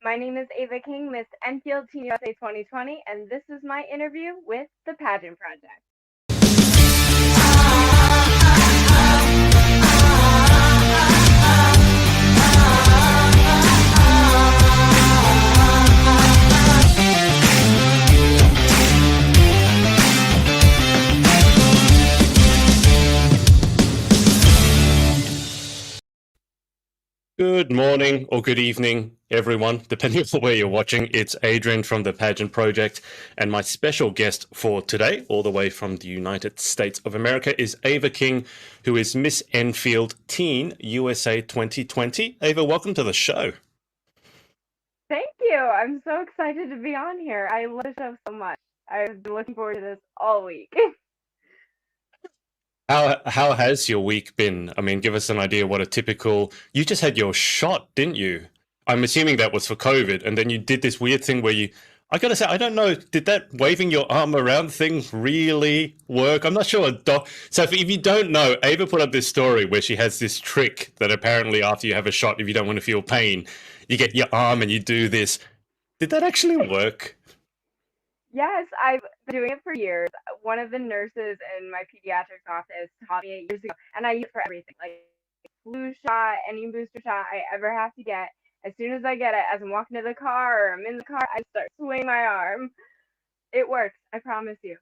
My name is Ava King, Miss Enfield Teen USA 2020, and this is my interview with the Pageant Project. Good morning or good evening, everyone, depending on where you're watching. It's Adrian from the Pageant Project, and my special guest for today, all the way from the United States of America, is Ava King, who is Miss Enfield Teen USA 2020. Ava, welcome to the show. Thank you. I'm so excited to be on here. I love the show so much. I've been looking forward to this all week. How has your week been? I mean, give us an idea what a typical. You just had your shot, didn't you? I'm assuming that was for COVID, and then you did this weird thing where you. I gotta say, I don't know. Did that waving your arm around thing really work? I'm not sure. So if you don't know, Ava put up this story where she has this trick that apparently after you have a shot, if you don't want to feel pain, you get your arm and you do this. Did that actually work? Yes, I've been doing it for years. One of the nurses in my pediatrics office taught me 8 years ago, and I use it for everything, like flu shot, any booster shot I ever have to get. As soon as I get it, as I'm walking to the car or I'm in the car, I start swinging my arm. It works, I promise you.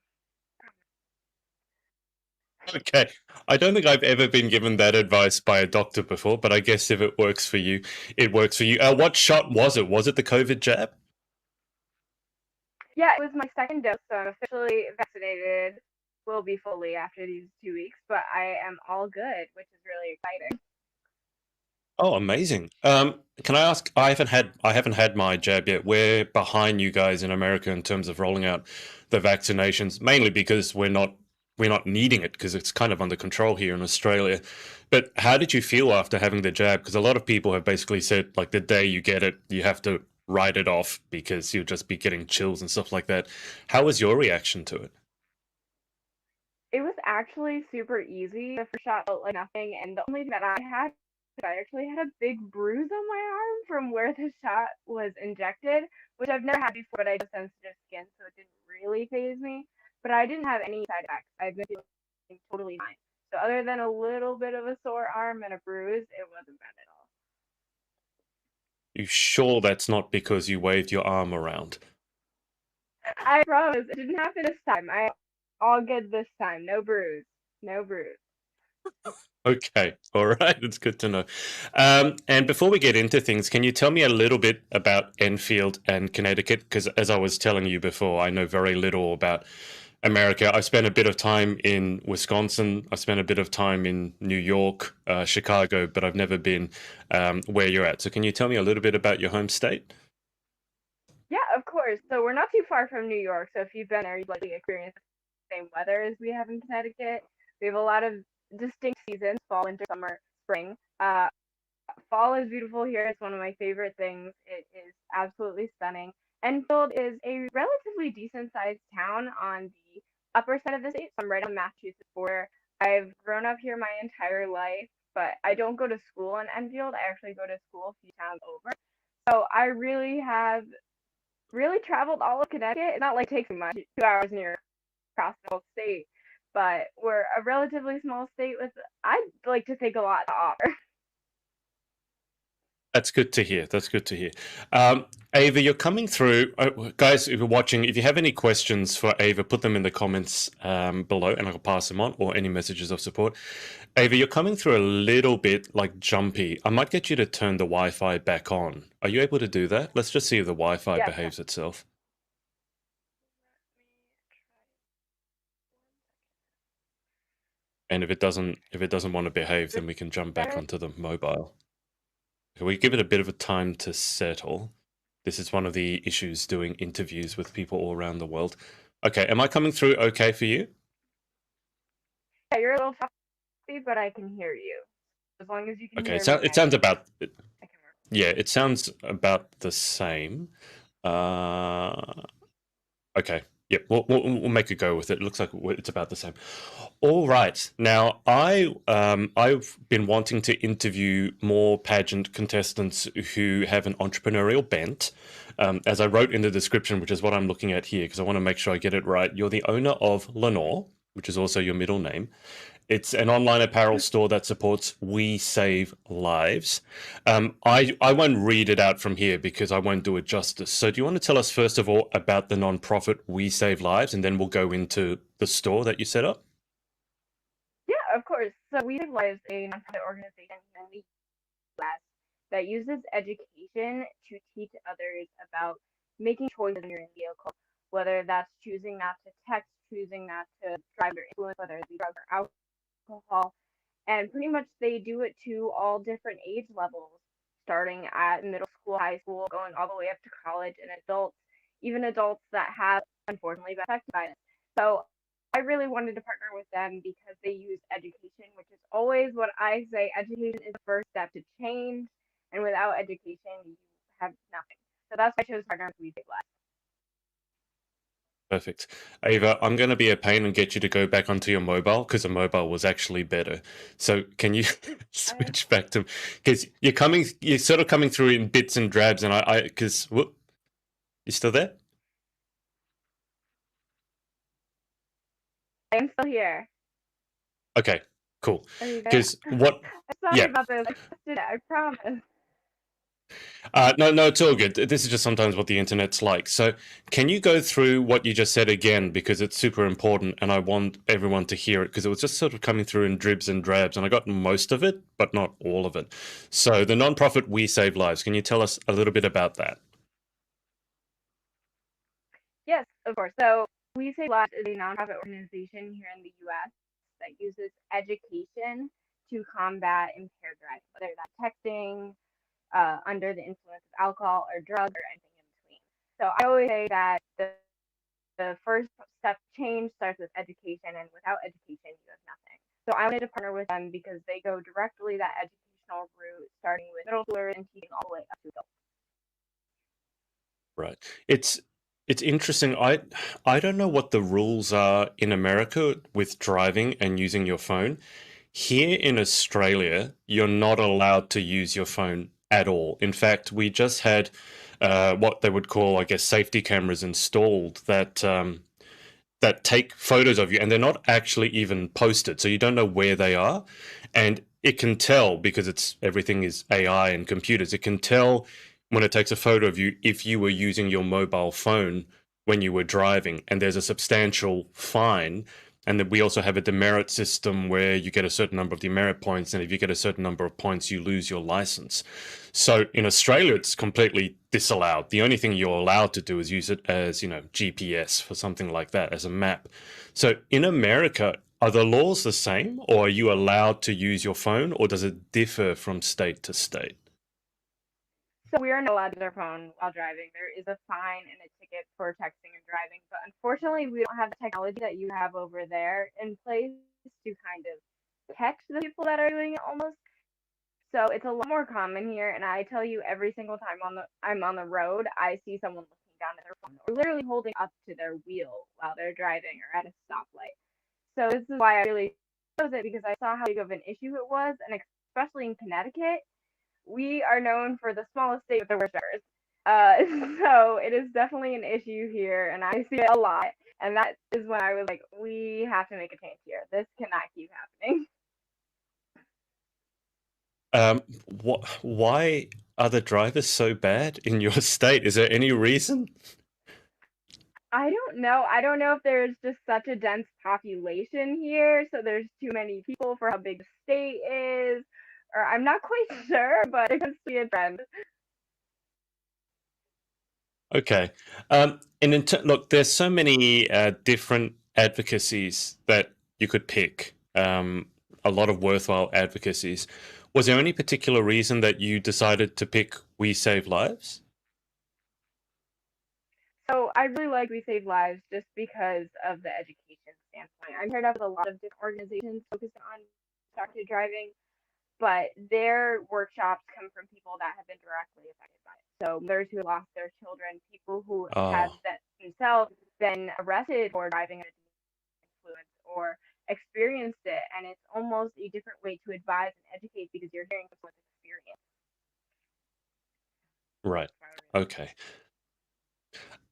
Okay. I don't think I've ever been given that advice by a doctor before, but I guess if it works for you, it works for you. What shot was it? Was it the COVID jab? Yeah, it was my second dose, so I'm officially vaccinated. Will be fully after these 2 weeks, but I am all good, which is really exciting. Oh, amazing. Can I ask? I haven't had my jab yet. We're behind you guys in America in terms of rolling out the vaccinations, mainly because we're not needing it because it's kind of under control here in Australia. But how did you feel after having the jab? Because a lot of people have basically said like the day you get it, you have to write it off because you'll just be getting chills and stuff like that. How was your reaction to it? It was actually super easy. The first shot felt like nothing, and the only thing that I actually had a big bruise on my arm from where the shot was injected, which I've never had before, but I have sensitive skin, so it didn't really phase me. But I didn't have any side effects. I've been feeling totally fine. So other than a little bit of a sore arm and a bruise, it wasn't bad at all. You sure that's not because you waved your arm around? I promise it didn't happen this time. I all good this time. No bruise. No bruise. Okay, all right, it's good to know. And before we get into things, can you tell me a little bit about Enfield and Connecticut? Because as I was telling you before, I know very little about America. I spent a bit of time in Wisconsin. I spent a bit of time in New York, Chicago, but I've never been where you're at. So can you tell me a little bit about your home state? Yeah, of course. So we're not too far from New York. So if you've been there, you've likely experienced the same weather as we have in Connecticut. We have a lot of distinct seasons: fall, winter, summer, spring. Fall is beautiful here. It's one of my favorite things. It is absolutely stunning. Enfield is a relatively decent sized town on the upper side of the state. So I'm right on the Massachusetts border. I've grown up here my entire life, but I don't go to school in Enfield. I actually go to school a few towns over. So I really traveled all of Connecticut. It's not like it takes me much, 2 hours near across the whole state, but we're a relatively small state with, I'd like to think, a lot to offer. That's good to hear. That's good to hear. Ava, you're coming through. Guys, if you're watching, if you have any questions for Ava, put them in the comments below and I'll pass them on, or any messages of support. Ava, you're coming through a little bit like jumpy. I might get you to turn the Wi-Fi back on. Are you able to do that? Let's just see if the Wi-Fi Yes. behaves itself. And if it doesn't want to behave, then we can jump back onto the mobile. Okay, we give it a bit of a time to settle. This is one of the issues doing interviews with people all around the world. Okay, am I coming through okay for you? Yeah, you're a little fussy, but I can hear you. As long as you can Okay, hear it me, sounds about I can work. yeah, it sounds about the same. Uh, okay, Yep, we'll make a go with it. It looks like it's about the same. All right. Now, I've been wanting to interview more pageant contestants who have an entrepreneurial bent. As I wrote in the description, which is what I'm looking at here, because I want to make sure I get it right. You're the owner of Lenore, which is also your middle name. It's an online apparel store that supports We Save Lives. I won't read it out from here because I won't do it justice. So, do you want to tell us first of all about the nonprofit We Save Lives, and then we'll go into the store that you set up? Yeah, of course. So We Save Lives, a nonprofit organization in the U.S. that uses education to teach others about making choices in your vehicle, whether that's choosing not to text, choosing not to drive under influence, whether it be drugs or alcohol. And pretty much they do it to all different age levels, starting at middle school, high school, going all the way up to college and adults, even adults that have unfortunately been affected by it. So I really wanted to partner with them because they use education, which is always what I say. Education is the first step to change, and without education, you have nothing. So that's why I chose to partner with We Save Lives. Perfect. Ava, I'm going to be a pain and get you to go back onto your mobile because the mobile was actually better. So can you I, switch back to, because you're sort of coming through in bits and drabs, and because whoop, you still there? I am still here. Okay, cool. Are you there? Because what? I'm sorry Yeah. about this. I just did it. I promise. No, it's all good. This is just sometimes what the internet's like. So, can you go through what you just said again because it's super important, and I want everyone to hear it because it was just sort of coming through in dribs and drabs, and I got most of it, but not all of it. So, the nonprofit We Save Lives. Can you tell us a little bit about that? Yes, of course. So We Save Lives is a nonprofit organization here in the U.S. that uses education to combat impaired driving, whether that's texting, under the influence of alcohol or drugs or anything in between. So I always say that the first step to change starts with education, and without education, you have nothing. So I wanted to partner with them because they go directly that educational route, starting with middle schoolers and teaching all the way up to adults. Right. It's it's interesting. I don't know what the rules are in America with driving and using your phone. Here in Australia, you're not allowed to use your phone at all. In fact, we just had what they would call, I guess, safety cameras installed that take photos of you, and they're not actually even posted, so you don't know where they are. And it can tell because it's everything is AI and computers. It can tell when it takes a photo of you if you were using your mobile phone when you were driving, and there's a substantial fine. And then we also have a demerit system where you get a certain number of demerit points, and if you get a certain number of points, you lose your license. So in Australia, it's completely disallowed. The only thing you're allowed to do is use it as, GPS for something like that, as a map. So in America, are the laws the same, or are you allowed to use your phone, or does it differ from state to state? So we are not allowed to use our phone while driving. There is a fine and a ticket for texting and driving, but unfortunately, we don't have the technology that you have over there in place to kind of catch the people that are doing it almost. So it's a lot more common here, and I tell you, every single time I'm on the road, I see someone looking down at their phone or literally holding up to their wheel while they're driving or at a stoplight. So this is why I really chose it because I saw how big of an issue it was, and especially in Connecticut, we are known for the smallest state with the worst drivers. So it is definitely an issue here, and I see it a lot. And that is when I was like, we have to make a change here. This cannot keep happening. Um, why are the drivers so bad in your state? Is there any reason? I don't know. I don't know if there's just such a dense population here, so there's too many people for how big the state is, or I'm not quite sure, but it seems to be a trend. Okay. And look, there's so many different advocacies that you could pick. A lot of worthwhile advocacies. Was there any particular reason that you decided to pick We Save Lives? So I really like We Save Lives just because of the education standpoint. I'm paired up with a lot of different organizations focused on distracted driving, but their workshops come from people that have been directly affected by it. So mothers who have lost their children, people who have Oh, that themselves. been arrested for driving under the influence or experienced it, and it's almost a different way to advise and educate because you're hearing someone's experience. Right. Okay.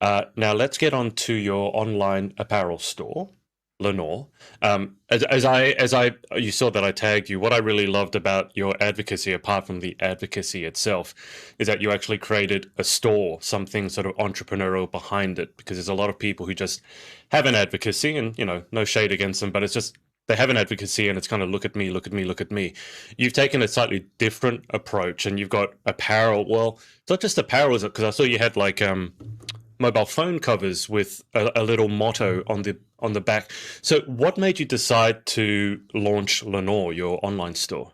Now let's get on to your online apparel store, Lenore. You saw that I tagged you. What I really loved about your advocacy, apart from the advocacy itself, is that you actually created a store, something sort of entrepreneurial behind it. Because there's a lot of people who just have an advocacy, and no shade against them, but it's just they have an advocacy, and it's kind of look at me, look at me, look at me. You've taken a slightly different approach, and you've got apparel. Well, it's not just apparel, is it? Because I saw you had like mobile phone covers with a little motto on the back. So, what made you decide to launch Lenore, your online store?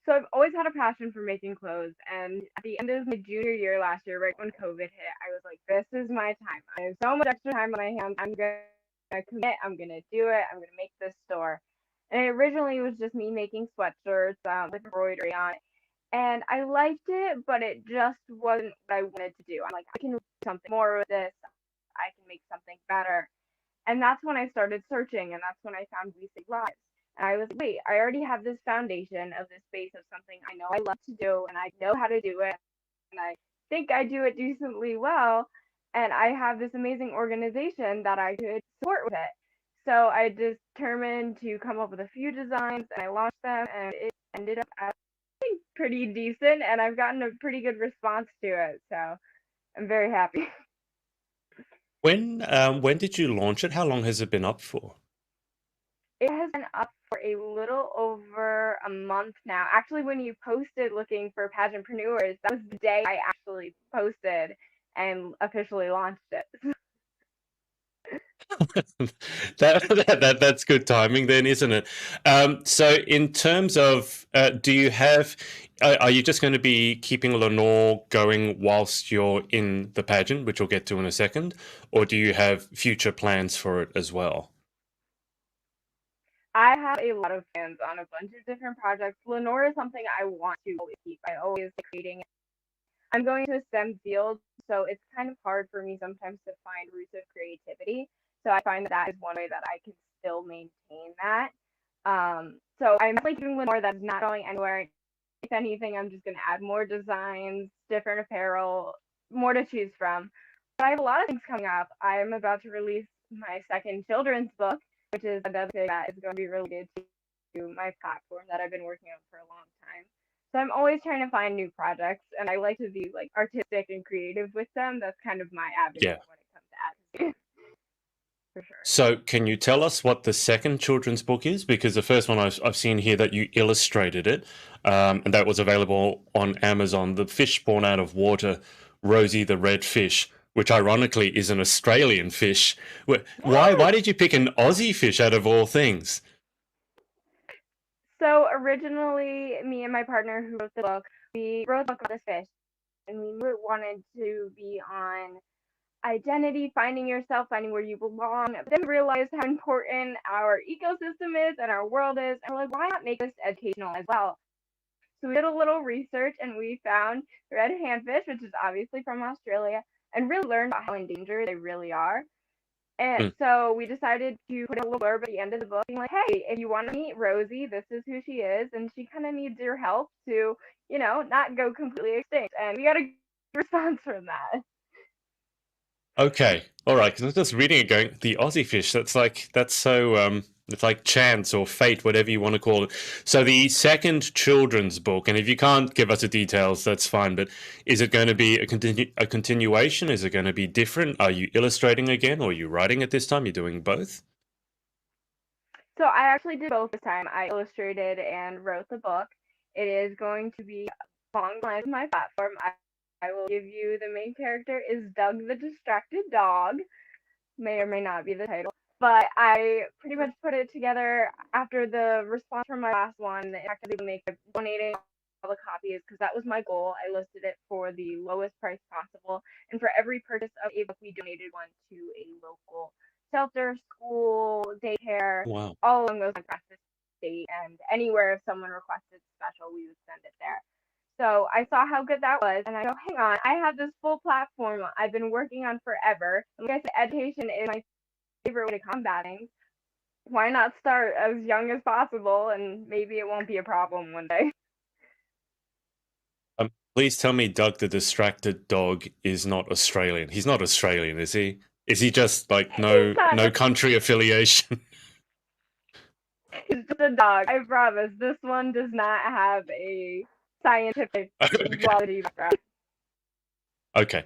So I've always had a passion for making clothes, and at the end of my junior year last year, right when COVID hit, I was like, "This is my time. I have so much extra time on my hands. I'm gonna commit. I'm gonna do it. I'm gonna make this store." And it originally was just me making sweatshirts with embroidery on it, and I liked it, but it just wasn't what I wanted to do. I'm like, I can do something more with this. I can make something better. And that's when I started searching, and that's when I found We Save Lives. And I was like, wait, I already have this foundation of this base of something I know I love to do, and I know how to do it, and I think I do it decently well, and I have this amazing organization that I could support with it. So I determined to come up with a few designs, and I launched them, and it ended up as pretty decent, and I've gotten a pretty good response to it. So I'm very happy. When did you launch it? How long has it been up for? It has been up for a little over a month now. Actually, when you posted looking for pageantpreneurs, that was the day I actually posted and officially launched it. That's good timing then, isn't it? So in terms of, do you have, are you just going to be keeping Lenore going whilst you're in the pageant, which we'll get to in a second, or do you have future plans for it as well? I have a lot of plans on a bunch of different projects. Lenore is something I want to always keep. I always like creating. I'm going to a STEM field, so it's kind of hard for me sometimes to find roots of creativity. So I find that that is one way that I can still maintain that. So I'm definitely keeping Lenore. That's not going anywhere. If anything, I'm just going to add more designs, different apparel, more to choose from. But I have a lot of things coming up. I'm about to release my second children's book, which is another thing that is going to be related to my platform that I've been working on for a long time. So I'm always trying to find new projects, and I like to be like artistic and creative with them. That's kind of my avenue Yeah. when it comes to advocacy, for sure. So can you tell us what the second children's book is? Because the first one I've seen here that you illustrated it, and that was available on Amazon. The fish born out of water, Rosie the Red Fish, which ironically is an Australian fish. Why Yes. did you pick an Aussie fish out of all things? So originally, me and my partner who wrote the book, we wrote a book about this fish, and we wanted to be on identity, finding yourself, finding where you belong. But then we realized how important our ecosystem is and our world is, and we're like, why not make this educational as well? So we did a little research and we found red handfish, which is obviously from Australia, and really learned about how endangered they really are. And Hmm. so we decided to put a little blurb at the end of the book, being like, "Hey, if you want to meet Rosie, this is who she is, and she kind of needs your help to, not go completely extinct." And we got a good response from that. Okay, all right. Because I was just reading it, going the Aussie fish. That's so it's like chance or fate, whatever you want to call it. So the second children's book, and if you can't give us the details, that's fine. But is it going to be a continuation? Is it going to be different? Are you illustrating again, or are you writing at this time? You're doing both. So I actually did both this time. I illustrated and wrote the book. It is going to be along the lines of my platform. I will give you the main character is Doug the Distracted Dog. May or may not be the title. But I pretty much put it together after the response from my last one. The fact that they make donating all the copies because that was my goal. I listed it for the lowest price possible, and for every purchase of a book, we donated one to a local shelter, school, daycare, Wow. all along those lines across the state, and anywhere if someone requested special, we would send it there. So I saw how good that was, and I go, hang on, I have this full platform I've been working on forever. And like I said, education is my favorite way to combating. Why not start as young as possible, and maybe it won't be a problem one day. Please tell me Doug the distracted dog is not Australian. He's not Australian, is he? Is he just like no country affiliation? He's just a dog. I promise. This one does not have a scientific quality background. Okay.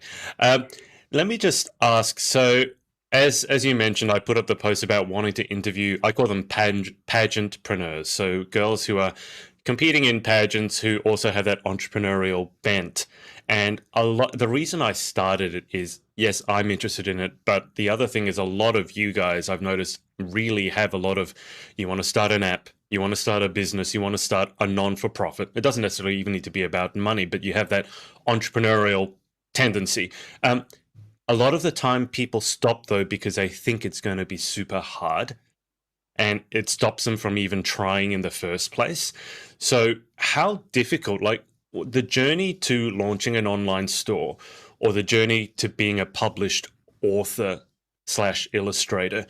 Let me just ask. So, as you mentioned, I put up the post about wanting to interview. I call them pageantpreneurs. So girls who are competing in pageants who also have that entrepreneurial bent. And the reason I started it is, yes, I'm interested in it, but the other thing is a lot of you guys I've noticed really have a lot of, you want to start an app, you want to start a business, you want to start a non-for-profit. It doesn't necessarily even need to be about money, but you have that entrepreneurial tendency. A lot of the time people stop though because they think it's going to be super hard, and it stops them from even trying in the first place. So how difficult, like the journey to launching an online store or the journey to being a published author / illustrator,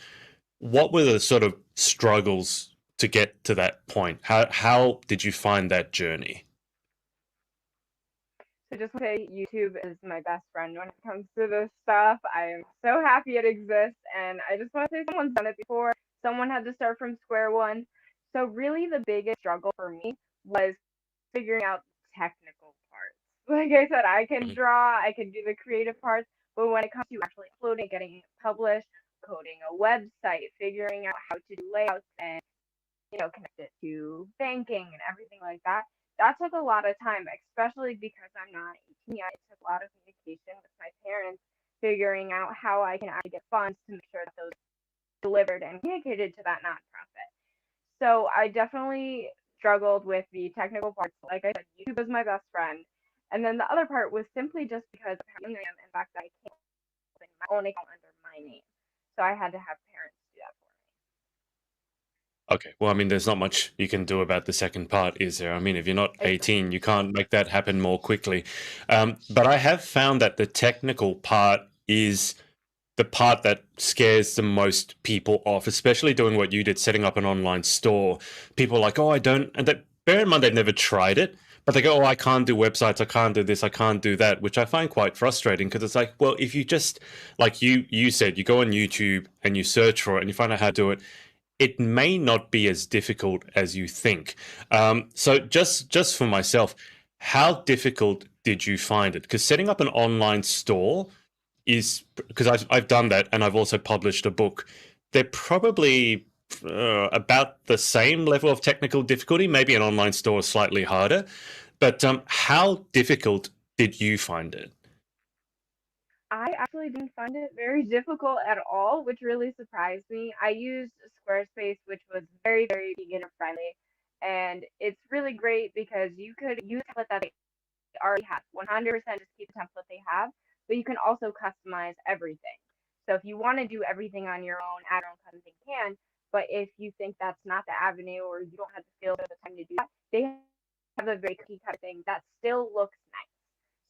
what were the sort of struggles to get to that point? How did you find that journey? So just want to say YouTube is my best friend when it comes to this stuff. I am so happy it exists, and I just want to say someone's done it before. Someone had to start from square one. So really the biggest struggle for me was figuring out technical parts. Like I said, I can draw, I can do the creative parts, but when it comes to actually uploading, getting it published, coding a website, figuring out how to do layouts and connect it to banking and everything like that, that took a lot of time, especially because I'm not 18 yet. It took a lot of communication with my parents, figuring out how I can actually get funds to make sure that those delivered and communicated to that nonprofit. So I definitely struggled with the technical parts. Like I said, YouTube was my best friend. And then the other part was simply just because of how young I am and the fact that I can't open my own account under my name. So I had to have parents do that for me. Okay, well, I mean, there's not much you can do about the second part, is there? I mean, if you're not 18, you can't make that happen more quickly. But I have found that the technical part is the part that scares the most people off, especially doing what you did, setting up an online store. People are like, oh, I don't, and bear in mind they've never tried it, but they go, oh, I can't do websites, I can't do this, I can't do that, which I find quite frustrating because it's like, well, if you just, like you said, you go on YouTube and you search for it and you find out how to do it, it may not be as difficult as you think. So just for myself, how difficult did you find it? Because setting up an online store is, because I've done that and I've also published a book. They're probably about the same level of technical difficulty. Maybe an online store is slightly harder. But how difficult did you find it? I actually didn't find it very difficult at all, which really surprised me. I used Squarespace, which was very, very beginner friendly. And it's really great because you could use a template that they already have. 100% just keep the template they have, but you can also customize everything. So if you want to do everything on your own, add your own custom thing, you can. But if you think that's not the avenue or you don't have the skills or the time to do that, they have a very cookie cutter thing that still looks nice.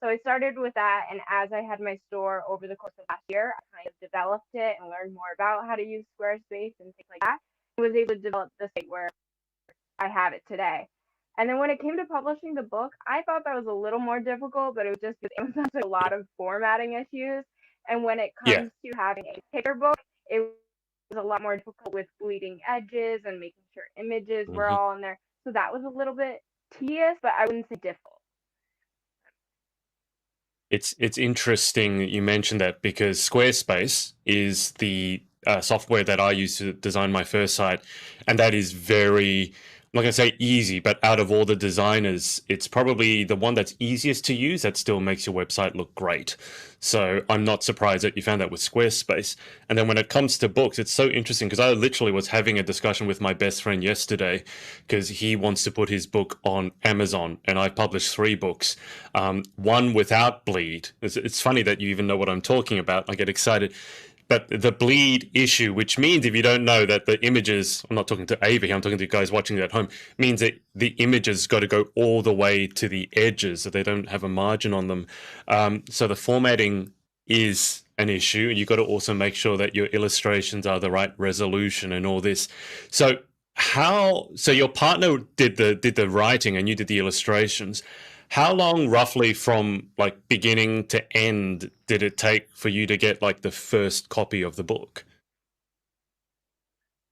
So I started with that, and as I had my store over the course of last year, I kind of developed it and learned more about how to use Squarespace and things like that. I was able to develop the site where I have it today. And then when it came to publishing the book, I thought that was a little more difficult, but it was just because Amazon has a lot of formatting issues. And when it Yeah. comes to having a picture book, it was a lot more difficult with bleeding edges and making sure images were all in there. So that was a little bit tedious, but I wouldn't say difficult. It's interesting that you mentioned that because Squarespace is the software that I use to design my first site, and that is very, I'm not going to say easy, but out of all the designers, it's probably the one that's easiest to use that still makes your website look great. So I'm not surprised that you found that with Squarespace. And then when it comes to books, it's so interesting because I literally was having a discussion with my best friend yesterday because he wants to put his book on Amazon, and I published 3 books, one without bleed. It's funny that you even know what I'm talking about. I get excited. but the bleed issue, which means if you don't know that the images, I'm not talking to Ava here, I'm talking to you guys watching it at home, means that the images got to go all the way to the edges so they don't have a margin on them. So the formatting is an issue. You got to also make sure that your illustrations are the right resolution and all this. So so your partner did the writing and you did the illustrations. How long roughly from like beginning to end did it take for you to get like the first copy of the book?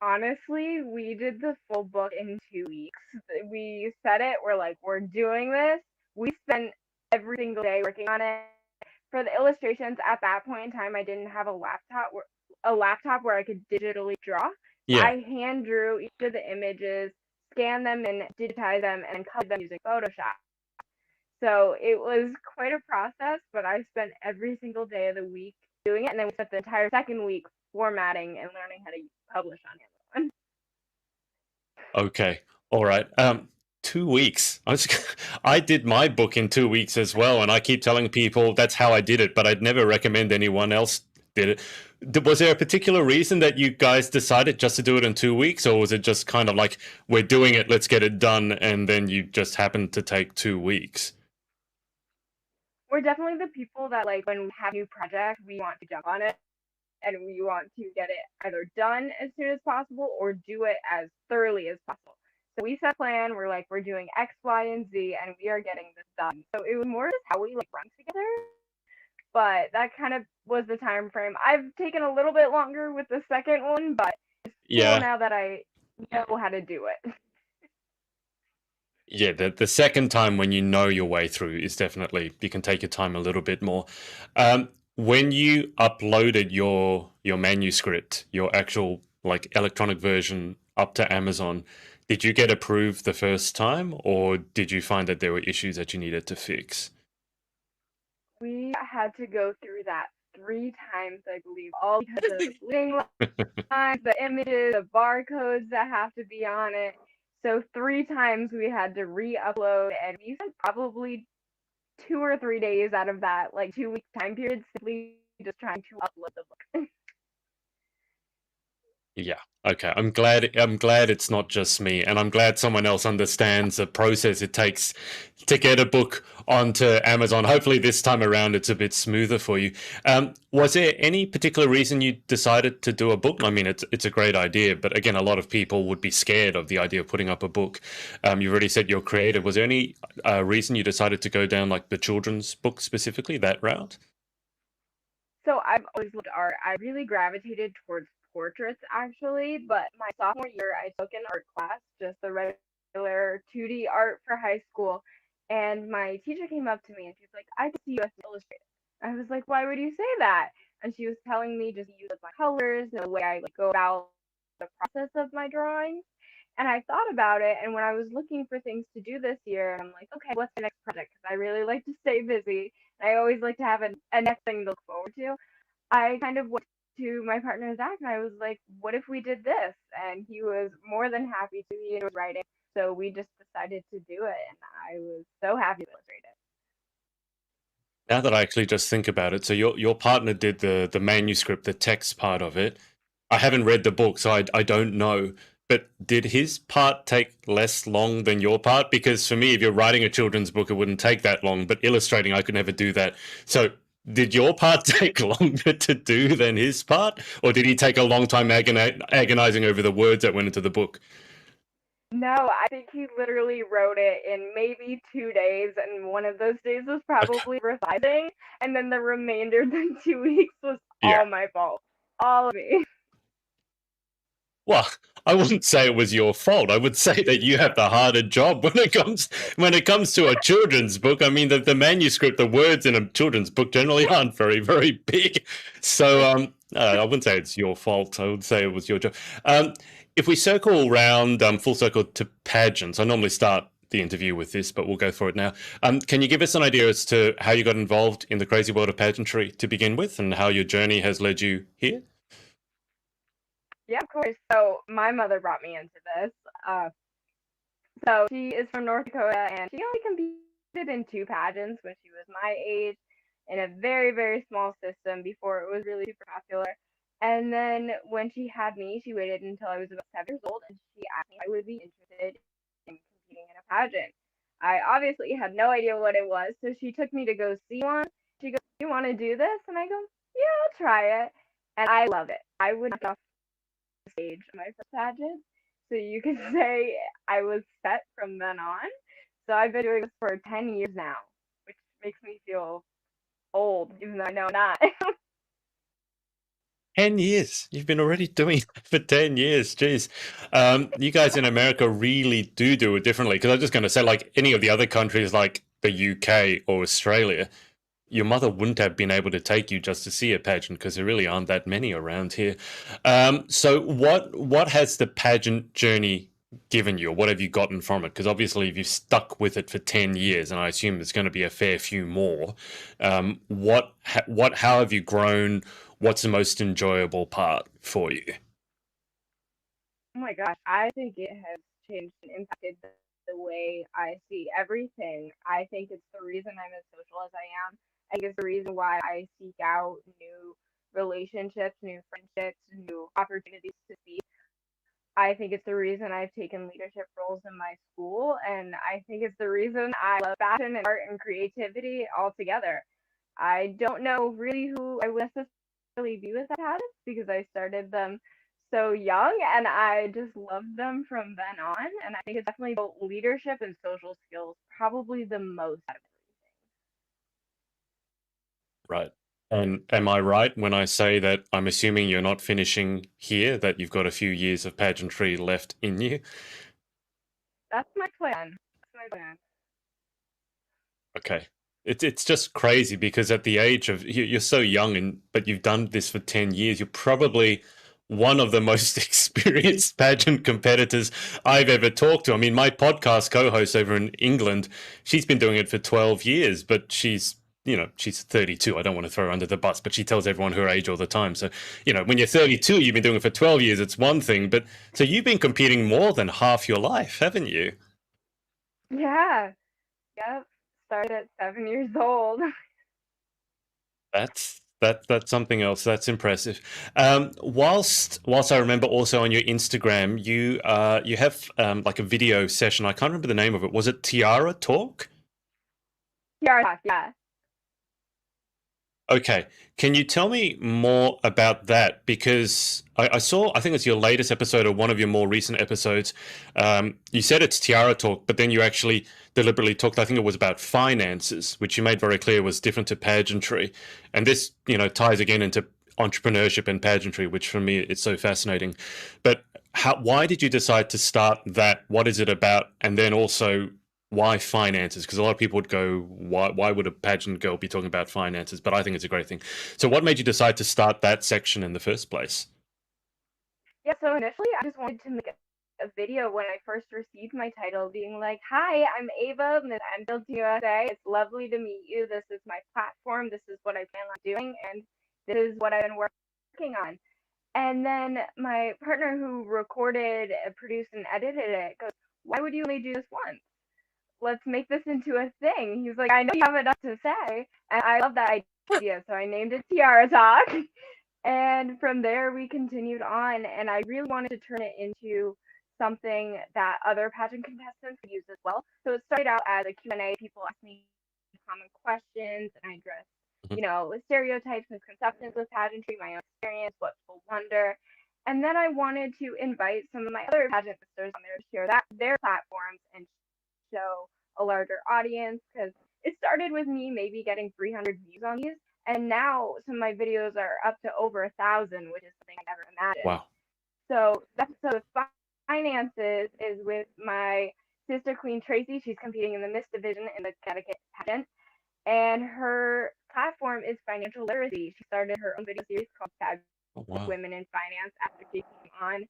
Honestly, we did the full book in 2 weeks. We said it, we're like, we're doing this. We spent every single day working on it. For the illustrations, at that point in time, I didn't have a laptop where I could digitally draw. So Yeah. I hand drew each of the images, scanned them and digitized them, and colored them using Photoshop. So it was quite a process, but I spent every single day of the week doing it, and then we spent the entire second week formatting and learning how to publish on Amazon. Okay. All right. 2 weeks. I did my book in 2 weeks as well, and I keep telling people that's how I did it, but I'd never recommend anyone else did it. Was there a particular reason that you guys decided just to do it in 2 weeks, or was it just kind of like we're doing it, let's get it done, and then you just happened to take 2 weeks? We're definitely the people that like when we have a new project, we want to jump on it and we want to get it either done as soon as possible or do it as thoroughly as possible. So we set a plan, we're like, we're doing X, Y, and Z, and we are getting this done. So it was more just how we like run together, but that kind of was the time frame. I've taken a little bit longer with the second one, but it's cool Yeah. now that I know how to do it. Yeah, the second time when you know your way through is definitely you can take your time a little bit more. When you uploaded your manuscript, your actual like electronic version up to Amazon, did you get approved the first time, or did you find that there were issues that you needed to fix? We had to go through that 3 times, I believe, all because of the bleeding lines, the images, the barcodes that have to be on it. So 3 times we had to re-upload, and we spent probably 2 or 3 days out of that like 2 week time period simply just trying to upload the book. Yeah. Okay. I'm glad it's not just me, and I'm glad someone else understands the process it takes to get a book onto Amazon. Hopefully this time around it's a bit smoother for you. Was there any particular reason you decided to do a book? I mean, it's a great idea, but again, a lot of people would be scared of the idea of putting up a book. You've already said you're creative. Was there any reason you decided to go down like the children's book specifically, that route? So I've always loved art. I really gravitated towards portraits actually, but my sophomore year I took an art class, just the regular 2D art for high school, and my teacher came up to me and she was like, "I can see you as an illustrator." I was like, "Why would you say that?" And she was telling me just use my colors and the way I like go about the process of my drawings. And I thought about it, and when I was looking for things to do this year, I'm like, okay, what's the next project? Because I really like to stay busy. I always like to have a next thing to look forward to. I kind of went to my partner Zach and I was like, "What if we did this?" And he was more than happy to. He enjoyed writing, so we just decided to do it, and I was so happy to illustrate it. Now that I actually just think about it, so your partner did the manuscript, the text part of it. I haven't read the book, so I don't know. But did his part take less long than your part? Because for me, if you're writing a children's book, it wouldn't take that long. But illustrating, I could never do that. So did your part take longer to do than his part, or did he take a long time agonizing over the words that went into the book? No, I think he literally wrote it in maybe 2 days, and one of those days was Okay. probably resizing, and then the remainder of the 2 weeks was Yeah. all my fault, all of me. Well, I wouldn't say it was your fault. I would say that you have the harder job when it comes to a children's book. I mean, the manuscript, the words in a children's book generally aren't very big. So I wouldn't say it's your fault. I would say it was your job. If we circle around full circle to pageants, I normally start the interview with this, but we'll go for it now. Can you give us an idea as to how you got involved in the crazy world of pageantry to begin with, and how your journey has led you here? Yeah, of course. So my mother brought me into this. Uh, so she is from North Dakota, and she only competed in 2 pageants when she was my age, in a very small system before it was really super popular. And then when she had me, she waited until I was about 7 years old, and she asked me if I would be interested in competing in a pageant. I obviously had no idea what it was, so she took me to go see one. She goes, "You want to do this?" And I go, "Yeah, I'll try it." And I love it. I would not get off the stage of my first pageant, so you could say I was set from then on. So I've been doing this for 10 years now, which makes me feel old, even though I know I'm not. 10 years. You've been already doing it for 10 years. Jeez. You guys in America really do it differently. Because I was just going to say, like any of the other countries, like the UK or Australia, your mother wouldn't have been able to take you just to see a pageant because there really aren't that many around here. So what has the pageant journey given you, or what have you gotten from it? Because obviously, if you've stuck with it for 10 years, and I assume there's going to be a fair few more, how have you grown? What's the most enjoyable part for you? Oh my gosh, I think it has changed and impacted the way I see everything. I think it's the reason I'm as social as I am. I think it's the reason why I seek out new relationships, new friendships, new opportunities to speak. I think it's the reason I've taken leadership roles in my school, and I think it's the reason I love fashion and art and creativity altogether. I don't know really who I would necessarily be without habits because I started them so young and I just loved them from then on. And I think it's definitely both leadership and social skills, probably the most out of Right. And am I right when I say that I'm assuming you're not finishing here, that you've got a few years of pageantry left in you? that's my plan. That's my plan. Okay. It's just crazy because at the age of you're so young and but you've done this for 10 years, you're probably one of the most experienced pageant competitors I've ever talked to. I mean, my podcast co-host over in England, she's been doing it for 12 years, but she's 32. I don't want to throw her under the bus, but she tells everyone her age all the time. So, when you're 32, you've been doing it for 12 years, it's one thing, but so you've been competing more than half your life, haven't you? Yeah. Yep. Started at 7 years old. That's something else. That's impressive. Whilst I remember also on your Instagram, you have like a video session. I can't remember the name of it. Was it Tiara Talk? PR talk, yeah. Okay. Can you tell me more about that? Because I saw, I think it's your latest episode or one of your more recent episodes. You said it's Tiara Talk, but then you actually deliberately talked, I think it was about finances, which you made very clear was different to pageantry. And this, ties again into entrepreneurship and pageantry, which for me, it's so fascinating. But why did you decide to start that? What is it about? And then also, why finances? Because a lot of people would go, why would a pageant girl be talking about finances? But I think it's a great thing. So what made you decide to start that section in the first place? Yeah, so initially I just wanted to make a video when I first received my title being like, "Hi, I'm Ava, Miss Enfield Teen USA. It's lovely to meet you. This is my platform. This is what I plan on doing, and this is what I've been working on." And then my partner who recorded, produced, and edited it goes, "Why would you only do this once? Let's make this into a thing." He's like, "I know you have enough to say." And I love that idea. So I named it Tiara Talk. And from there, we continued on. And I really wanted to turn it into something that other pageant contestants could use as well. So it started out as a Q&A. People asked me common questions, and I addressed, Mhm. stereotypes, misconceptions with pageantry, my own experience, what people wonder. And then I wanted to invite some of my other pageant sisters on there to share their platforms and show a larger audience because it started with me maybe getting 300 views on these, and now some of my videos are up to over 1,000, which is something I never imagined. Wow. So that's so the finances is with my sister Queen Tracy. She's competing in the Miss Division in the Connecticut pageant, and her platform is financial literacy. She started her own video series called Oh, wow. Women in Finance after she came on.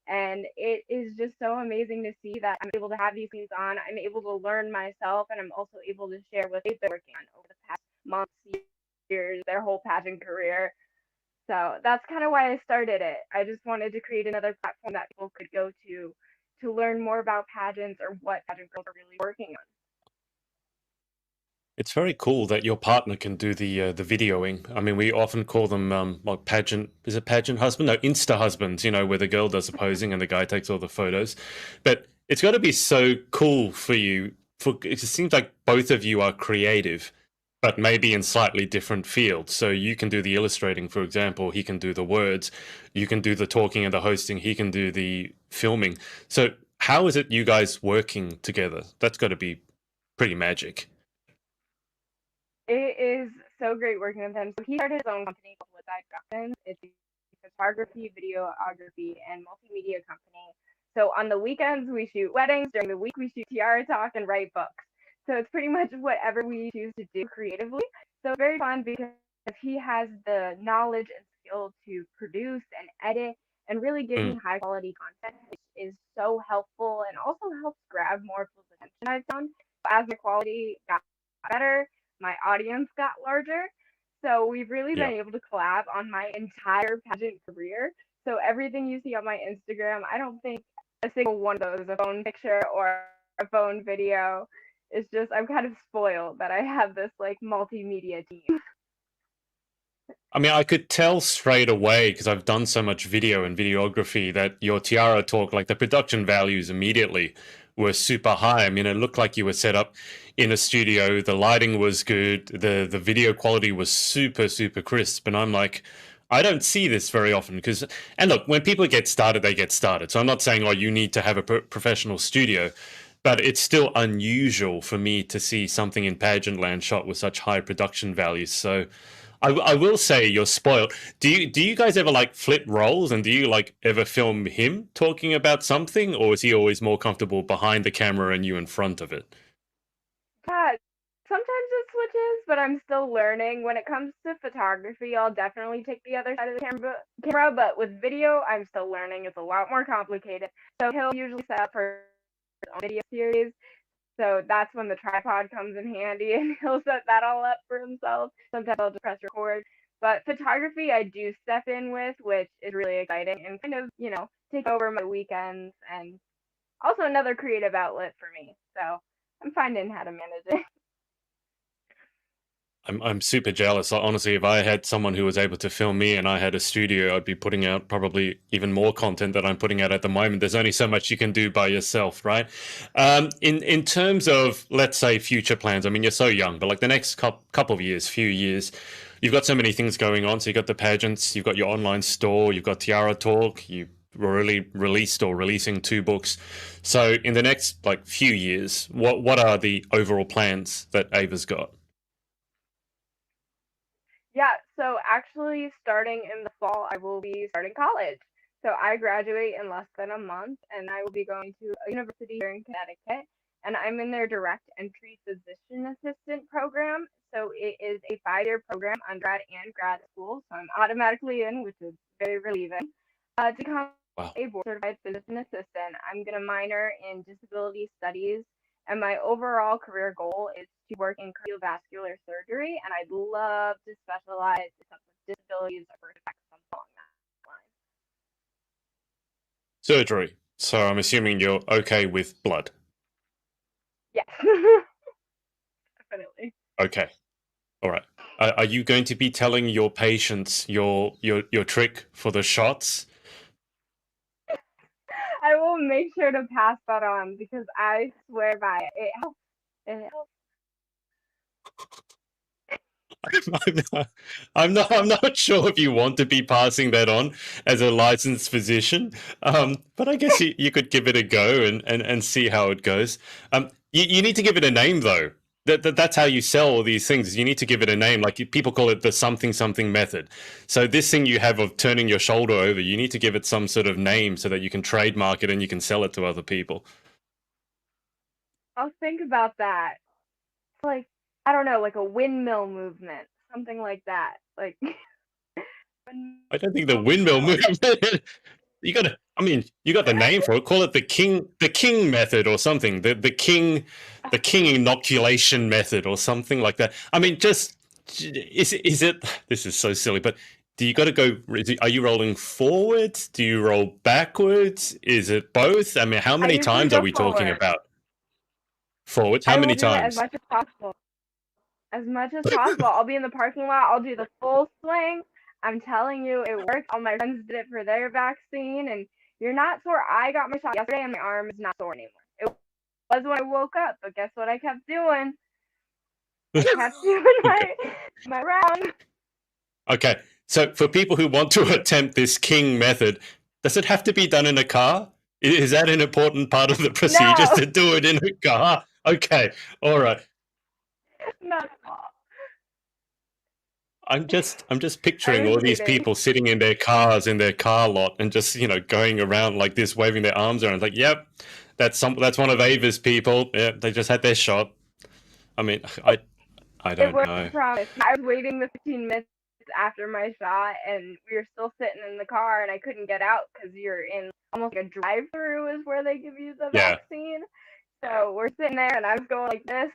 And it is just so amazing to see that I'm able to have these things on. I'm able to learn myself, and I'm also able to share what they've been working on over the past months, years, their whole pageant career. So that's kind of why I started it. I just wanted to create another platform that people could go to learn more about pageants or what pageant girls are really working on. It's very cool that your partner can do the videoing. I mean, we often call them like pageant. Is it pageant husband? No, Insta husbands. You know, where the girl does the posing and the guy takes all the photos. But it's got to be so cool for you. For it seems like both of you are creative, but maybe in slightly different fields. So you can do the illustrating, for example. He can do the words. You can do the talking and the hosting. He can do the filming. So how is it you guys working together? That's got to be pretty magic. It is so great working with him. So he started his own company called Woodside Productions. It's a photography, videography, and multimedia company. So on the weekends we shoot weddings. During the week we shoot tiara talk and write books. So it's pretty much whatever we choose to do creatively. So it's very fun because he has the knowledge and skill to produce and edit and really give me Mm, high quality content, which is so helpful and also helps grab more people's attention. I've found as my quality got better, my audience got larger. So we've really yeah. been able to collab on my entire pageant career. So everything you see on my Instagram, I don't think a single one of those is a phone picture or a phone video. It's just I'm kind of spoiled that I have this like multimedia team. I mean, I could tell straight away because I've done so much video and videography that your Tiara talk, like the production values immediately were super high. I mean, it looked like you were set up in a studio. The lighting was good. The video quality was super, super crisp. And I'm like, I don't see this very often because, and look, when people get started, they get started. So I'm not saying, oh, you need to have a professional studio, but it's still unusual for me to see something in pageant land shot with such high production values. So I will say you're spoiled. Do you guys ever like flip roles and do you like ever film him talking about something, or is he always more comfortable behind the camera and you in front of it? Yeah, sometimes it switches, but I'm still learning. When it comes to photography, I'll definitely take the other side of the camera, but with video, I'm still learning. It's a lot more complicated. So he'll usually set up for his own video series. So that's when the tripod comes in handy, and he'll set that all up for himself. Sometimes I'll just press record. But photography, I do step in with, which is really exciting and kind of, take over my weekends and also another creative outlet for me. So I'm finding how to manage it. I'm super jealous. Honestly, if I had someone who was able to film me and I had a studio, I'd be putting out probably even more content that I'm putting out at the moment. There's only so much you can do by yourself, right? In terms of, let's say, future plans, I mean, you're so young, but like the next couple of years, few years, you've got so many things going on. So you've got the pageants, you've got your online store, you've got Tiara Talk, you really released or releasing 2 books. So in the next like few years, what are the overall plans that Ava's got? Yeah, so actually, starting in the fall, I will be starting college. So I graduate in less than a month, and I will be going to a university here in Connecticut, and I'm in their direct entry physician assistant program. So it is a 5-year program, undergrad and grad school. So I'm automatically in, which is very relieving. To become Wow. a board certified physician assistant, I'm going to minor in disability studies, and my overall career goal is to work in cardiovascular surgery, and I'd love to specialize in something with disabilities or birth defects, something along that line. Surgery. So I'm assuming you're okay with blood. Yes, definitely. Okay. All right. Are you going to be telling your patients your trick for the shots? I will make sure to pass that on because I swear by it. It helps. It helps. I'm not sure if you want to be passing that on as a licensed physician, but I guess you could give it a go and see how it goes. You need to give it a name though. That's how you sell all these things. You need to give it a name. Like people call it the something something method. So this thing you have of turning your shoulder over, you need to give it some sort of name so that you can trademark it and you can sell it to other people. I'll think about that. Like, I don't know, like a windmill movement, something like that. Like, I don't think the windmill windmill. movement. You got to. I mean, you got the name for it. Call it the King method or something. The King inoculation method or something like that. I mean, just is it? This is so silly, but do you got to go? Are you rolling forwards? Do you roll backwards? Is it both? I mean, how I many usually times are go we talking forward. about? Forwards? How I will many do it as times? much as possible. as much as possible. I'll be in the parking lot. I'll do the full swing. I'm telling you, it works. All my friends did it for their vaccine, and you're not sore. I got my shot yesterday, and my arm is not sore anymore. It was when I woke up, but guess what I kept doing? I kept doing my round. Okay, so for people who want to attempt this King method, does it have to be done in a car? Is that an important part of the procedures No, to do it in a car? Okay, all right. not at all. I'm just I picturing was all these waiting. people sitting in their cars in their car lot and just going around like this, waving their arms around. Like, yep, that's one of Ava's people. Yeah, they just had their shot. I mean, I It don't worked, I know. promise. I was waiting the 15 minutes after my shot, and we were still sitting in the car, and I couldn't get out because you're in almost like a drive-through is where they give you the Yeah. vaccine. So we're sitting there, and I was going like this,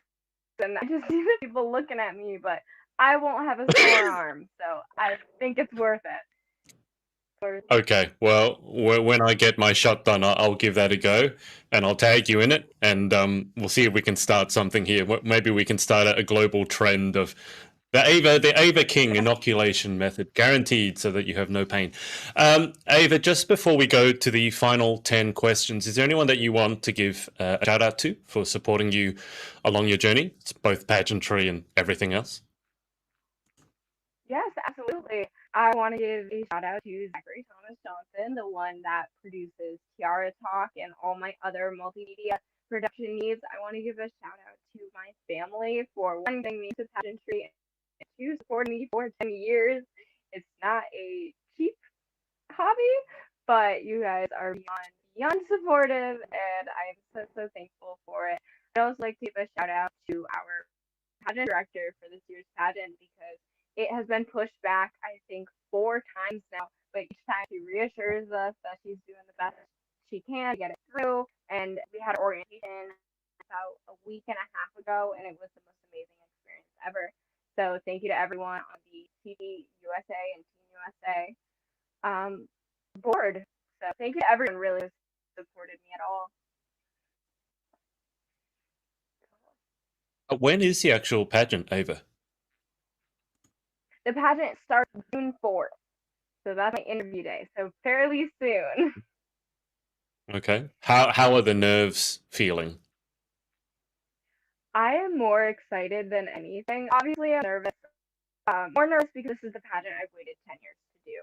and I just see the people looking at me, but I won't have a sore arm, so I think it's worth it. Okay, well, when I get my shot done, I'll give that a go, and I'll tag you in it, and we'll see if we can start something here. Maybe we can start a global trend of the Ava King inoculation method, guaranteed, so that you have no pain. Ava, just before we go to the final 10 questions, is there anyone that you want to give a shout out to for supporting you along your journey? It's both pageantry and everything else. Yes, absolutely. I want to give a shout out to Zachary Thomas Johnson, the one that produces Tiara Talk and all my other multimedia production needs. I want to give a shout out to my family for one getting me into pageantry and two supporting me for 10 years. It's not a cheap hobby, but you guys are beyond supportive, and I'm so thankful for it. I'd also like to give a shout out to our pageant director for this year's pageant because it has been pushed back, I think, 4 times now. But each time she reassures us that she's doing the best she can to get it through. And we had orientation about a week and a half ago, and it was the most amazing experience ever. So thank you to everyone on the TV USA and Team USA board. So thank you to everyone really who supported me at all. When is the actual pageant, Ava? The pageant starts June 4th. So that's my interview day. So fairly soon. Okay. How are the nerves feeling? I am more excited than anything. Obviously, I'm nervous. More nervous because this is the pageant I've waited 10 years to do.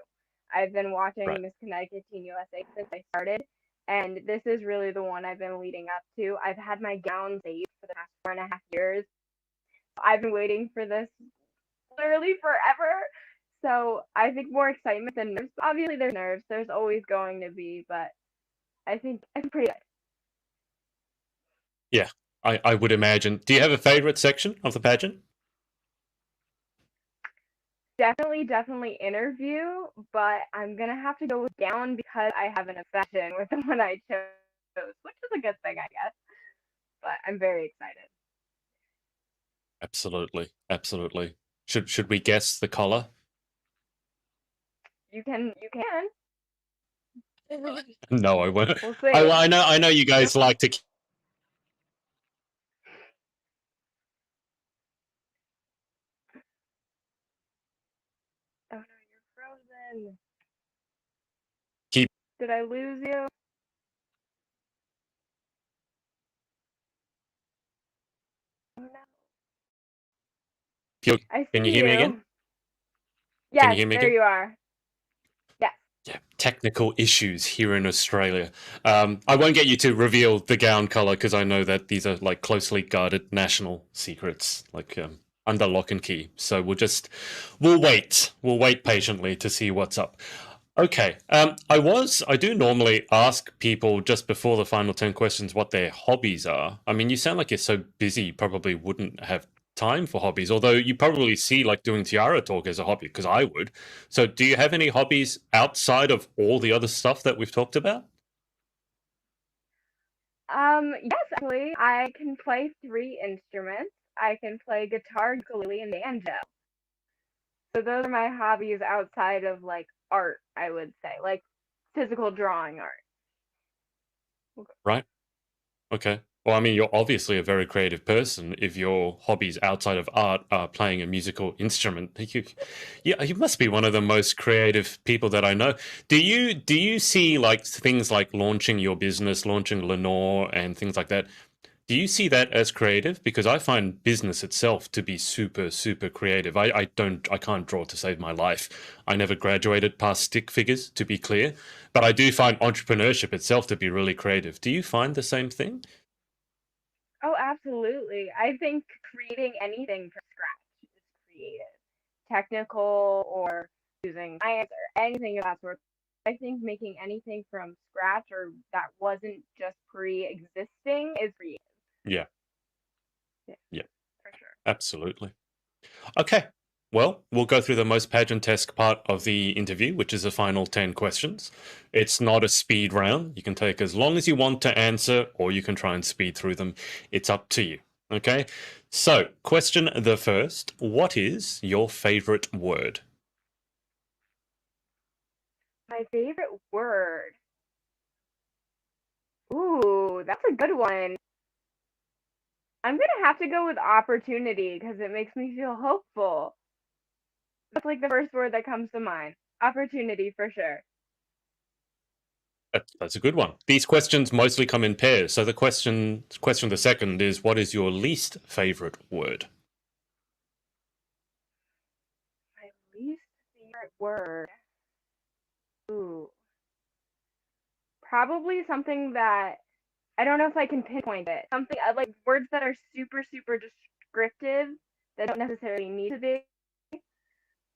I've been watching Right. Miss Connecticut Teen USA since I started, and this is really the one I've been leading up to. I've had my gown saved for the past 4.5 years. I've been waiting for this literally forever. So I think more excitement than nerves. Obviously, there's nerves. There's always going to be, but I think I'm pretty good. Yeah, I would imagine. Do you have a favorite section of the pageant? Definitely interview, but I'm gonna have to go with gown because I have an obsession with the one I chose, which is a good thing, I guess. But I'm very excited. Absolutely, absolutely. Should we guess the color? You can. No, I won't. We'll I, see. I know you Yep. guys like to. Oh no, you're frozen. Keep. Did I lose you? Oh no. I Can you see hear me again? you. Can you Yes, hear me there again? you are. Yes. Yeah, technical issues here in Australia. I won't get you to reveal the gown color because I know that these are like closely guarded national secrets, like under lock and key. So we'll wait. We'll wait patiently to see what's up. Okay. I do normally ask people just before the final 10 questions what their hobbies are. I mean, you sound like you're so busy, you probably wouldn't have time for hobbies, although you probably see like doing Tiara Talk as a hobby, because I would. So, do you have any hobbies outside of all the other stuff that we've talked about? Yes, actually, I can play 3 instruments. I can play guitar, ukulele, and banjo. So those are my hobbies outside of like art, I would say, like physical drawing art. Right. Okay. Well, I mean, you're obviously a very creative person. If your hobbies outside of art are playing a musical instrument, yeah, you must be one of the most creative people that I know. Do you see like things like launching your business, launching Lenore, and things like that? Do you see that as creative? Because I find business itself to be super, super creative. I can't draw to save my life. I never graduated past stick figures, to be clear, but I do find entrepreneurship itself to be really creative. Do you find the same thing? Oh, absolutely. I think creating anything from scratch is creative, technical or using science or anything of that sort. I think making anything from scratch or that wasn't just pre-existing is creative. Yeah, Yeah, yeah, for sure. absolutely. Okay. Well, we'll go through the most pageantesque part of the interview, which is the final 10 questions. It's not a speed round. You can take as long as you want to answer, or you can try and speed through them. It's up to you. Okay. So, question the first. What is your favorite word? My favorite word. Ooh, that's a good one. I'm gonna have to go with opportunity because it makes me feel hopeful. That's like the first word that comes to mind. Opportunity for sure. That's a good one. These questions mostly come in pairs. So, question the second is, what is your least favorite word? My least favorite word. Ooh, probably something that I don't know if I can pinpoint it. Something like words that are super, super descriptive that don't necessarily need to be.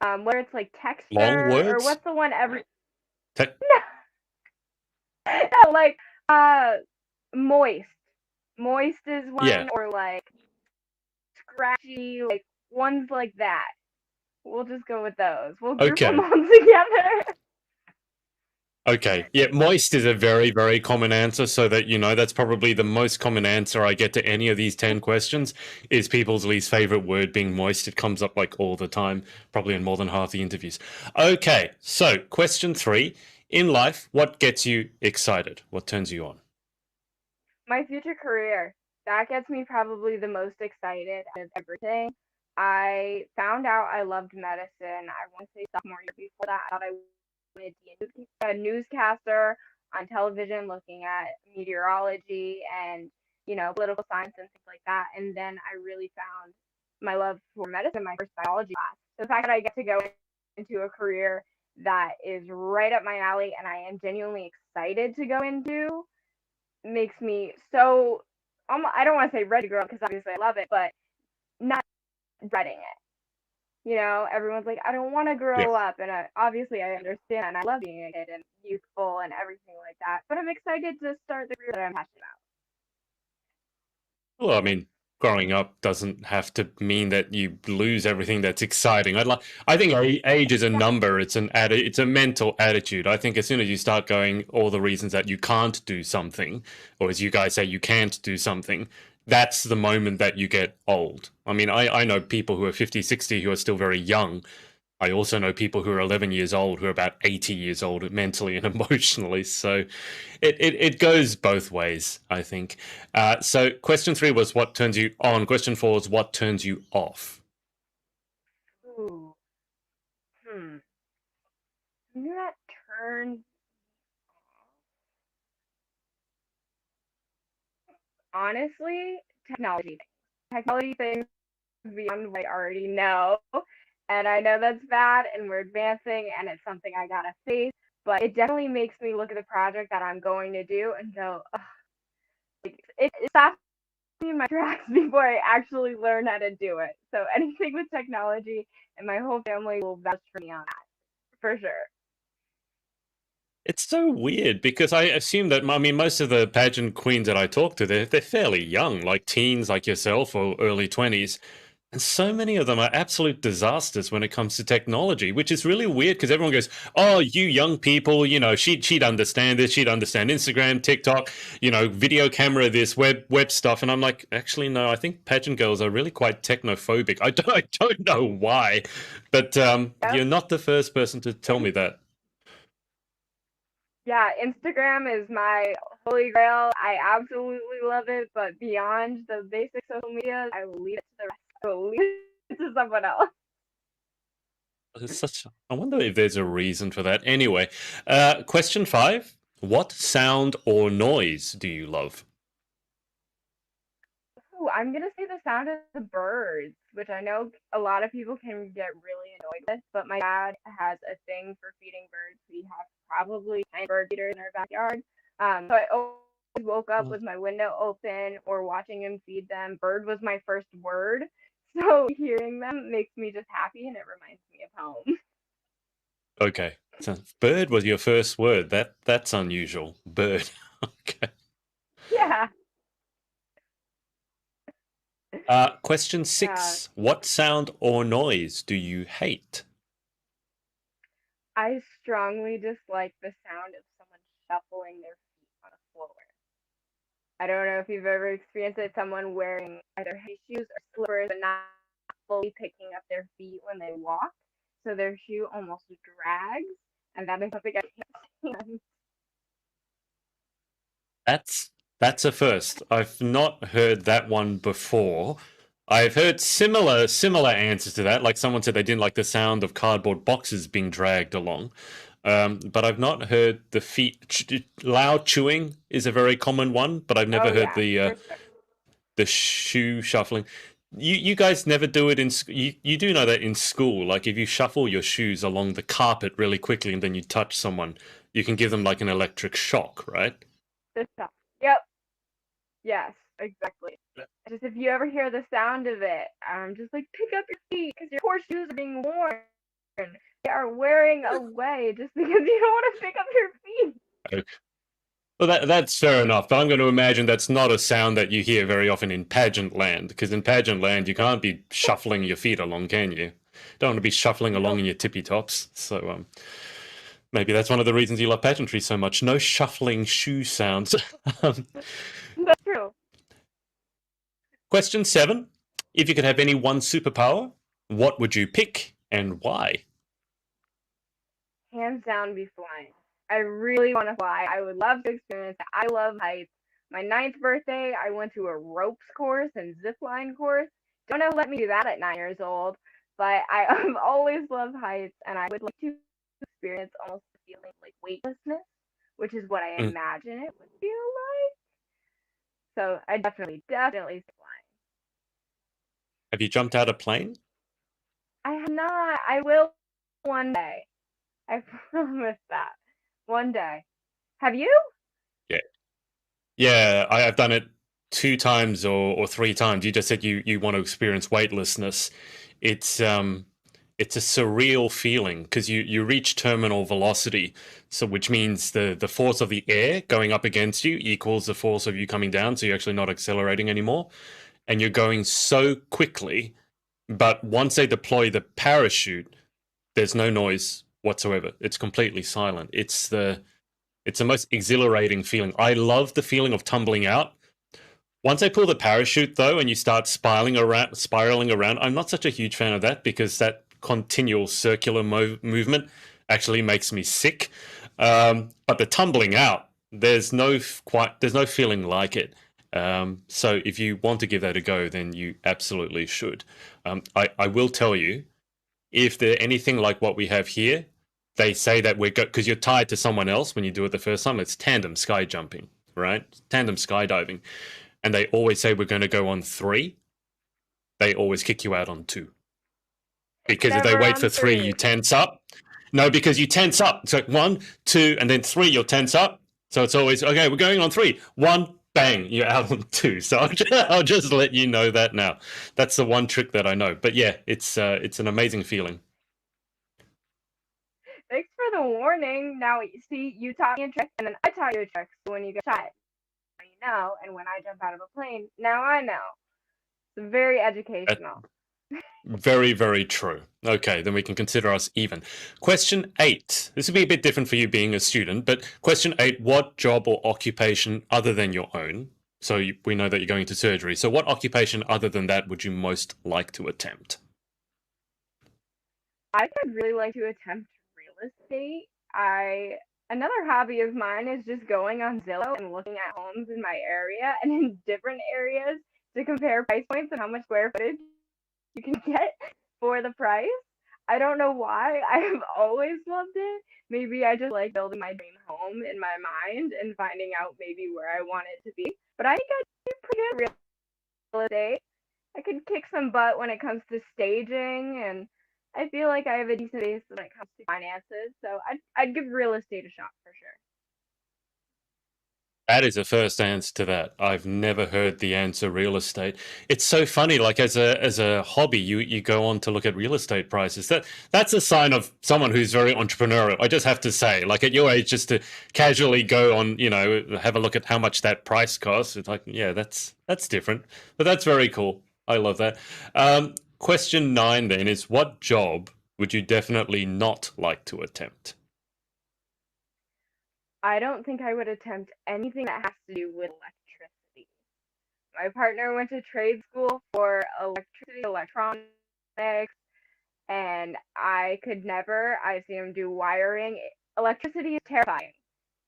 Where it's like Long texture or words? what's the one every Te- no, like uh moist. Moist is yeah. one or like scratchy, like ones like that. We'll just go with those. We'll group them Okay. all together. Okay. Yeah, moist is a very, very common answer, so that you know that's probably the most common answer I get to any of these 10 questions is people's least favorite word being moist. It comes up like all the time, probably in more than half the interviews. Okay, so question three. In life, what gets you excited? What turns you on? My future career. That gets me probably the most excited out of everything. I found out I loved medicine. I want to say sophomore year. Before that, I thought I wanted to be a newscaster on television looking at meteorology and, political science and things like that. And then I really found my love for medicine in my first biology class. The fact that I get to go into a career that is right up my alley and I am genuinely excited to go into makes me so I don't want to say ready to grow up because obviously I love it, but not dreading it. Everyone's like, I don't want to Yeah. grow up, and obviously I understand. And I love being a kid and youthful and everything like that. But I'm excited to start the career that I'm passionate about. Well, I mean, growing up doesn't have to mean that you lose everything that's exciting. I think age is a Yeah, number. It's a mental attitude. I think as soon as you start going all the reasons that you can't do something, or as you guys say, you can't do something, that's the moment that you get old. I mean, I know people who are 50, 60 who are still very young. I also know people who are 11 years old who are about 80 years old mentally and emotionally. So it goes both ways, I think. So question three was what turns you on. Question four is what turns you off. ooh, hmm. That turns honestly technology. Technology things beyond what I already know. And I know that's bad and we're advancing and it's something I gotta face. But it definitely makes me look at the project that I'm going to do and go, ugh, like, it stops me in my tracks before I actually learn how to do it. So anything with technology and my whole family will vouch for me on that, for sure. It's so weird because I assume that, I mean, most of the pageant queens that I talk to, they're fairly young, like teens like yourself or early 20s. And so many of them are absolute disasters when it comes to technology, which is really weird because everyone goes, "Oh, you young people, she'd understand this. She'd understand Instagram, TikTok, video camera, this web stuff." And I'm like, actually, no. I think pageant girls are really quite technophobic. I don't know why, but Yep. you're not the first person to tell me that. Yeah, Instagram is my Holy Grail, I absolutely love it, but beyond the basic social media, I will leave it to the rest. I will leave it to someone else. It's such. I wonder if there's a reason for that. Anyway, question 5: what sound or noise do you love? Ooh, I'm gonna say the sound of the birds, which I know a lot of people can get really annoyed with, but my dad has a thing for feeding birds. We have probably 10 bird feeders in our backyard. So I always woke up with my window open or watching him feed them. Bird was my first word, so hearing them makes me just happy and it reminds me of home. Okay, so bird was your first word. That's unusual. Bird. Okay. Yeah. Question Uh, 6: what sound or noise do you hate? I strongly dislike the sound of someone shuffling their feet on the floor. I don't know if you've ever experienced it, someone wearing either high shoes or slippers and not fully picking up their feet when they walk, so their shoe almost drags, and that is something I can't stand. That's that's a first. I've not heard that one before. I've heard similar answers to that. Like someone said they didn't like the sound of cardboard boxes being dragged along. But I've not heard the feet. Loud chewing is a very common one, but I've never Oh heard yeah, for sure. the shoe shuffling. You guys never do it in you do know that in school, like if you shuffle your shoes along the carpet really quickly and then you touch someone, you can give them like an electric shock, right? This stuff. Yep. Yes. Exactly. Just if you ever hear the sound of it, just like pick up your feet because your poor shoes are being worn. They are wearing away just because you don't want to pick up your feet. Okay. Well, that's fair enough, but I'm going to imagine that's not a sound that you hear very often in pageant land, because in pageant land you can't be shuffling your feet along, can you? Don't want to be shuffling along Nope. in your tippy tops. So maybe that's one of the reasons you love pageantry so much. No shuffling shoe sounds. That's true. Question 7: if you could have any one superpower, what would you pick and why? Hands down, be flying. I really want to fly. I would love to experience it. I love heights. My ninth birthday, I went to a ropes course and zip line course. Don't know let me do that at 9 years old, but I've always loved heights, and I would like to experience almost the feeling like weightlessness, which is what I Mm. imagine it would feel like. So I definitely say flying. Have you jumped out a plane? I have not. I will one day. I promise that. One day. Have you? Yeah. Yeah, I've done it 2 times or 3 times. You just said you want to experience weightlessness. It's it's a surreal feeling because you reach terminal velocity, so which means the force of the air going up against you equals the force of you coming down, so you're actually not accelerating anymore, and you're going so quickly. But once they deploy the parachute, there's no noise whatsoever. It's completely silent. It's the most exhilarating feeling. I love the feeling of tumbling out. Once I pull the parachute though, and you start spiraling around, I'm not such a huge fan of that because that continual circular movement actually makes me sick. But the tumbling out, there's no feeling like it. So if you want to give that a go, then you absolutely should. I will tell you, if they're anything like what we have here, they say that we're good because you're tied to someone else when you do it the first time. It's tandem sky jumping, right? Tandem skydiving. And they always say we're going to go on 3. They always kick you out on 2. It's Because if they never wait on for 3, 3. you tense up. No, because you tense up. It's like 1, 2, and then 3, you'll tense up. So it's always, okay, we're going on 3. 1, bang, you're out on 2. So I'll just let you know that now. That's the one trick that I know. But yeah, it's an amazing feeling. Thanks for the warning. Now, see, you taught me a trick, and then I taught you a trick. So when you get shot, now you know, and when I jump out of a plane, now I know. It's very educational. Very, very true. Okay, then we can consider us even. Question 8. This would be a bit different for you being a student, but question 8: what job or occupation other than your own? So we know that you're going into surgery. So what occupation other than that would you most like to attempt? I would really like to attempt real estate. I Another hobby of mine is just going on Zillow and looking at homes in my area and in different areas to compare price points and how much square footage you can get for the price. I don't know why. I have always loved it. Maybe I just like building my dream home in my mind and finding out maybe where I want it to be. But I think I do pretty good at real estate. I could kick some butt when it comes to staging, and I feel like I have a decent base when it comes to finances. So I'd give real estate a shot for sure. That is a first answer to that. I've never heard the answer real estate. It's so funny, like as a hobby, you go on to look at real estate prices. That's a sign of someone who's very entrepreneurial. I just have to say, like at your age, just to casually go on, have a look at how much that price costs. It's like, yeah, that's different. But that's very cool. I love that. Question 9 then is, what job would you definitely not like to attempt? I don't think I would attempt anything that has to do with electricity. My partner went to trade school for electricity, electronics, and I could never. I've seen him do wiring. Electricity is terrifying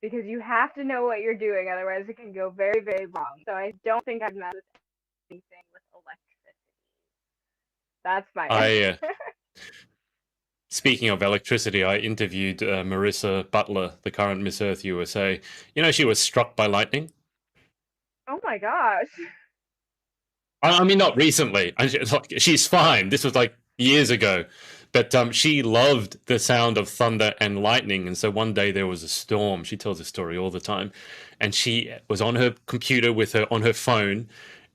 because you have to know what you're doing, otherwise it can go very, very wrong. So I don't think I'd mess with anything with electricity. That's my I Speaking of electricity, I interviewed Marissa Butler, the current Miss Earth USA. She was struck by lightning. Oh my gosh. I mean, not recently. She's fine. This was like years ago. But she loved the sound of thunder and lightning. And so one day there was a storm. She tells this story all the time. And she was on her computer on her phone.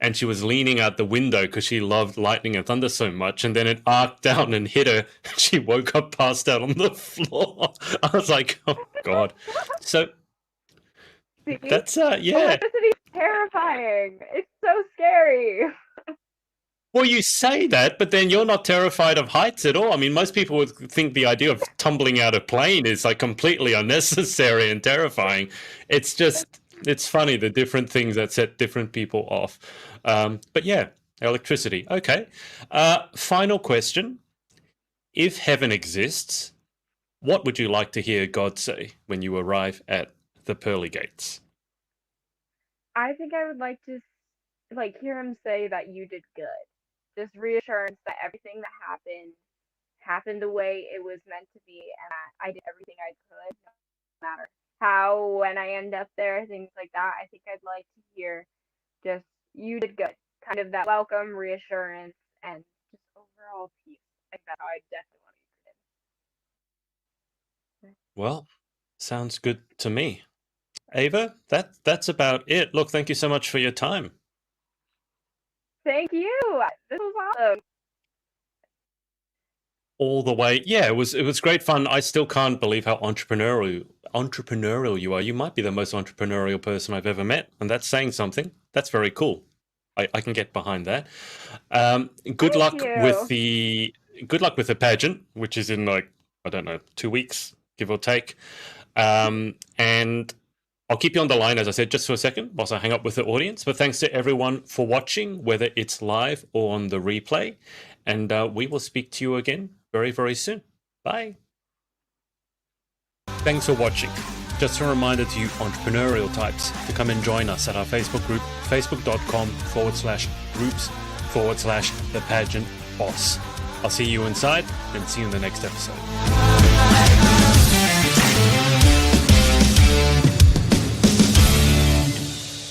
And she was leaning out the window because she loved lightning and thunder so much. And then it arced down and hit her. She woke up, passed out on the floor. I was like, oh, God. So that's, yeah. Electricity is terrifying. It's so scary. Well, you say that, but then you're not terrified of heights at all. I mean, most people would think the idea of tumbling out a plane is like completely unnecessary and terrifying. It's just, it's funny, the different things that set different people off. But yeah, electricity. Okay. Final question. If heaven exists, what would you like to hear God say when you arrive at the pearly gates? I think I would like to hear him say that you did good. Just reassurance that everything that happened the way it was meant to be, and I did everything I could, no matter how, when I end up there, things like that. I think I'd like to hear just you did good, kind of that welcome, reassurance, and just overall peace. I think that's how I definitely want to hear it. Well, sounds good to me. Ava, that's about it. Look, thank you so much for your time. Thank you. This was awesome. All the way. Yeah, it was great fun. I still can't believe how entrepreneurial you are. You might be the most entrepreneurial person I've ever met, and that's saying something. That's very cool. I can get behind that. Good luck with the pageant, which is in like, I don't know, 2 weeks, give or take. And I'll keep you on the line, as I said, just for a second whilst I hang up with the audience. But thanks to everyone for watching, whether it's live or on the replay. And we will speak to you again very, very soon. Bye. Thanks for watching. Just a reminder to you entrepreneurial types to come and join us at our Facebook group, facebook.com/groups/the pageant boss. I'll see you inside and see you in the next episode.